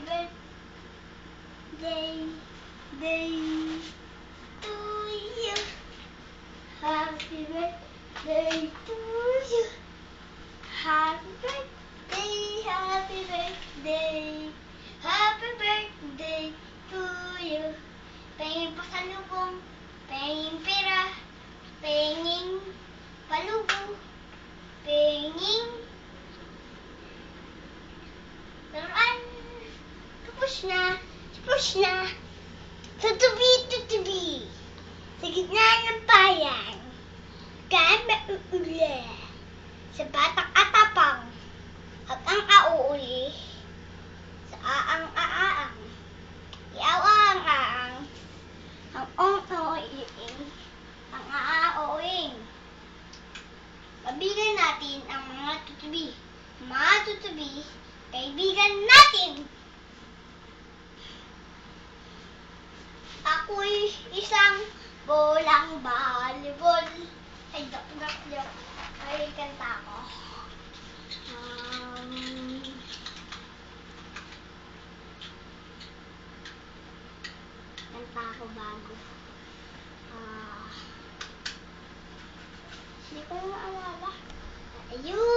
birthday to you. Happy birthday to you. Happy birthday, happy birthday. Happy birthday to you. Pengin pasalubong, pengin pera, pengin palubo, pengin laruan. Tapos na. Tutubi. Sa gitna ng bayan, kaan mauuli. Sa batang atapang, at ang auuli. Sa aang-aang, iaw-aang-aang, ang ong-oing, ang aa-oing. Pabigan natin ang mga tutubi. Mga tutubi, kaibigan natin. Ako'y isang bolang volleyball. Ay, joke. Ay, kanta ko. Kanta ko bago. Hindi ko na maalala. Ayun.